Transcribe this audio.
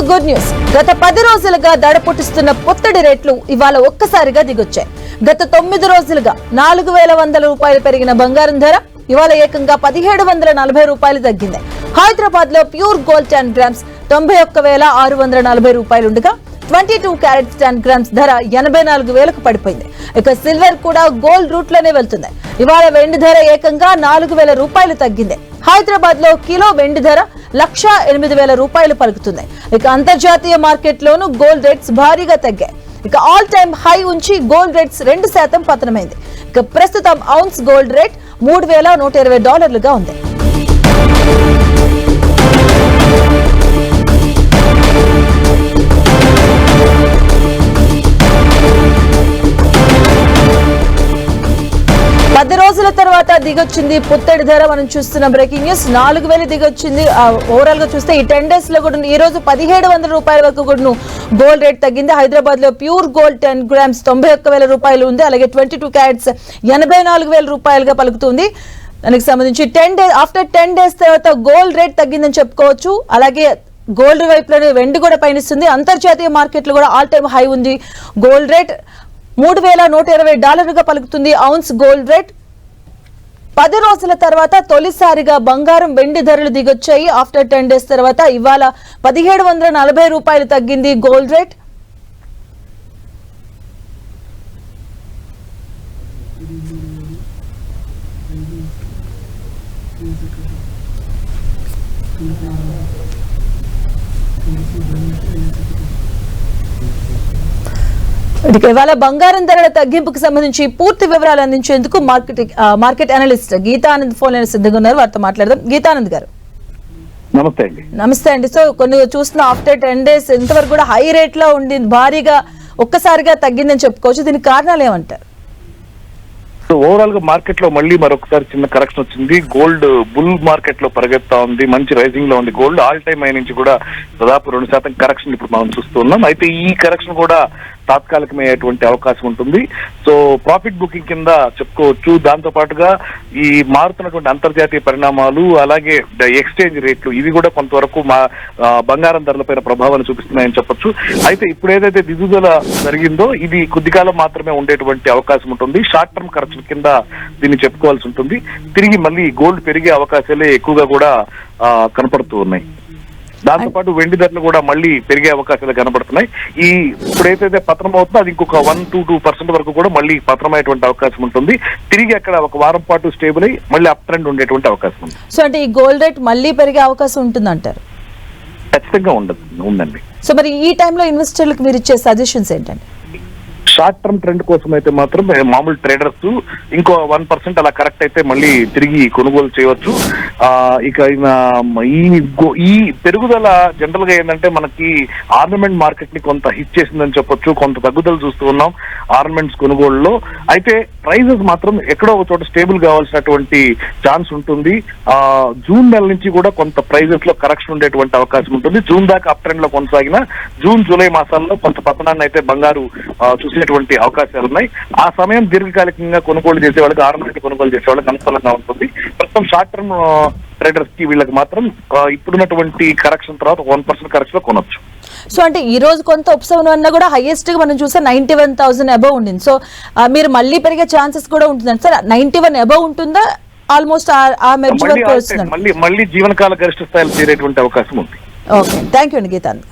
Good news. గత 10 రోజులుగా దడ పుట్టిస్తున్న పుత్తడి రేట్లు ఇవాళ ఒక్కసారిగా దిగొచ్చాయి. గత 9 రోజులుగా 4100 రూపాయలు పెరిగిన బంగారం ధర ఇవాళ ఏకంగా 1740 రూపాయలు తగ్గింది. హైదరాబాద్ లో ప్యూర్ గోల్డ్ 10 గ్రామ్స్ 91,640 రూపాయలుండగా 22 క్యారెట్స్ 10 గ్రామ్స్ ధర 84,000కు పడిపోయింది. ఇక సిల్వర్ కూడా గోల్డ్ రూట్ లోనే వెళ్తుంది. ఇవాళ వెండి ధర ఏకంగా 4,000 రూపాయలు తగ్గింది. హైదరాబాద్ లో కిలో వెండి ధర 1,08,000 రూపాయలు పలుకుతుంది. ఇక అంతర్జాతీయ మార్కెట్ లోను గోల్డ్ రేట్స్ భారీగా తగ్గాయి. ఇక ఆల్ టైమ్ హై ఉంచి గోల్డ్ రేట్స్ 2% పతనమైంది. ఇక ప్రస్తుతం ఔన్స్ గోల్డ్ రేట్ $3,120 ఉంది. పది రోజుల తర్వాత దిగొచ్చింది పుత్తడి ధర. మనం చూస్తున్న బ్రేకింగ్ న్యూస్ 4,000 దిగొచ్చింది. ఓవరాల్ గా చూస్తే ఈ 10 డేస్ లో కూడా ఈ రోజు 1,700 రూపాయల వరకు కూడా గోల్డ్ రేట్ తగ్గింది. హైదరాబాద్ లో ప్యూర్ గోల్డ్ 10 గ్రామ్స్ 91,000 రూపాయలు ఉంది. అలాగే 22 క్యారెట్స్ 84,000 రూపాయలుగా పలుకుతుంది. దానికి సంబంధించి ఆఫ్టర్ 10 డేస్ తర్వాత గోల్డ్ రేట్ తగ్గిందని చెప్పుకోవచ్చు. అలాగే గోల్డ్ వైపులోనే వెండి కూడా పయనిస్తుంది. అంతర్జాతీయ మార్కెట్లు కూడా ఆల్ టైమ్ హై ఉంది. గోల్డ్ రేట్ $3,120గా పలుకుతుంది. ఔన్స్ గోల్డ్ రేట్ 10 రోజుల తర్వాత తొలిసారిగా బంగారం వెండి ధరలు దిగొచ్చాయి. ఆఫ్టర్ 10 డేస్ తర్వాత ఇవాళ 1,740 రూపాయలు తగ్గింది గోల్డ్ రేట్. ఇవాళ బంగారం ధరల తగ్గింపుకు సంబంధించి పూర్తి వివరాలు అందించేందుకు market analyst Geetanand phone line సిద్ధంగా ఉన్నారు. వారితో మాట్లాడదాం. గీతానంద్ గారు నమస్తే అండి. సో కొన్ని చూస్తున్న ఆఫ్టర్ 10 డేస్ ఇంతవరకు కూడా హై రేట్ లో ఉండి భారీగా ఒక్కసారిగా తగ్గిందని చెప్పుకోవచ్చు. దీనికి కారణాలు ఏమంటారు? సో ఓవరాల్ గా మార్కెట్ లో మళ్ళీ మరొకసారి చిన్న కరెక్షన్ వచ్చింది. గోల్డ్ బుల్ మార్కెట్ లో పరిగెత్తా ఉంది. మంచి రైజింగ్ లో ఉంది గోల్డ్. ఆల్ టైమ్ హై నుంచి కూడా దాదాపు 2% కరెక్షన్ ఇప్పుడు మనం చూస్తున్నాం. అయితే ఈ కరెక్షన్ కూడా తాత్కాలికమయ్యేటువంటి అవకాశం ఉంటుంది. సో ప్రాఫిట్ బుకింగ్ కింద చెప్పుకోవచ్చు. దాంతో పాటుగా ఈ మారుతున్నటువంటి అంతర్జాతీయ పరిణామాలు అలాగే ఎక్స్చేంజ్ రేట్లు ఇవి కూడా కొంతవరకు బంగారం ధరలపైన ప్రభావాన్ని చూపిస్తున్నాయని చెప్పొచ్చు. అయితే ఇప్పుడు ఏదైతే దిగుదల జరిగిందో ఇది కొద్ది కాలం మాత్రమే ఉండేటువంటి అవకాశం ఉంటుంది. షార్ట్ టర్మ్ కరెక్షన్ కింద దీన్ని చెప్పుకోవాల్సి ఉంటుంది. తిరిగి మళ్ళీ గోల్డ్ పెరిగే అవకాశాలే ఎక్కువగా కూడా కనపడుతూ ఉన్నాయి. దాంతో పాటు వెండి ధరలు కూడా మళ్ళీ పెరిగే అవకాశాలు కనబడుతున్నాయి. ఈ ఇప్పుడైతే పతనం అవుతుందో అది ఇంకొక 1-2% వరకు కూడా మళ్ళీ పతనమయ్యేటువంటి అవకాశం ఉంటుంది. తిరిగి అక్కడ ఒక వారం పాటు స్టేబుల్ అయ్యి మళ్ళీ అప్ ట్రెండ్ ఉండేటువంటి అవకాశం ఉంది. సో అంటే ఈ గోల్డ్ రేట్ మళ్ళీ పెరిగే అవకాశం ఉంటుంది అంటారు? ఖచ్చితంగా ఉందండి. సో మరి ఈ టైంలో ఇన్వెస్టర్లకు మీరు ఇచ్చే సజెషన్స్ ఏంటండి? షార్ట్ టర్మ్ ట్రెండ్ కోసం అయితే మాత్రం మామూలు ట్రేడర్స్ ఇంకో 1% అలా కరెక్ట్ అయితే మళ్ళీ తిరిగి కొనుగోలు చేయవచ్చు. ఇక ఈ పెరుగుదల జనరల్ గా ఏంటంటే మనకి ఆర్నమెంట్ మార్కెట్ ని కొంత హిట్ చేసిందని చెప్పొచ్చు. కొంత తగ్గుదల చూస్తూ ఉన్నాం ఆర్నమెంట్స్ కొనుగోలులో. అయితే ప్రైజెస్ మాత్రం ఎక్కడో ఒక చోట స్టేబుల్ కావాల్సినటువంటి ఛాన్స్ ఉంటుంది. జూన్ నెల నుంచి కూడా కొంత ప్రైజెస్ లో కరెక్షన్ ఉండేటువంటి అవకాశం ఉంటుంది. జూన్ దాకా అప్ ట్రెండ్ లో కొనసాగిన జూన్ జూలై మాసాల్లో కొంత పతనాన్ని అయితే బంగారు చూసేటువంటి అవకాశాలు ఉన్నాయి. ఆ సమయం దీర్ఘకాలికంగా కొనుగోలు చేసే వాళ్ళకి ఆర్నమెంట్ కొనుగోలు చేసే వాళ్ళకి అనుకూలంగా ఉంటుంది. ప్రస్తుతం షార్ట్ టర్మ్ ట్రేడర్స్ కి వీళ్ళకి మాత్రం ఇప్పుడున్నటువంటి కరెక్షన్ తర్వాత 1% కరెక్షన్ లో కొనొచ్చు. సో అంటే ఈ రోజు కొంత ఉపశమనం అన్నా కూడా హైయెస్ట్ గా మనం చూస్తే 91,000 అబౌవ్ ఉండింది. సో మీరు మళ్ళీ పెరిగే ఛాన్సెస్ కూడా ఉంటుందండి సార్? 91 అబౌవ్ ఉంటుందా? ఆల్మోస్ట్ మళ్ళీ జీవనకాల గరిష్ట స్థాయిలో చేరేటువంటి అవకాశం ఉంది. ఓకే, థ్యాంక్ యూ అండి గీతాంత్.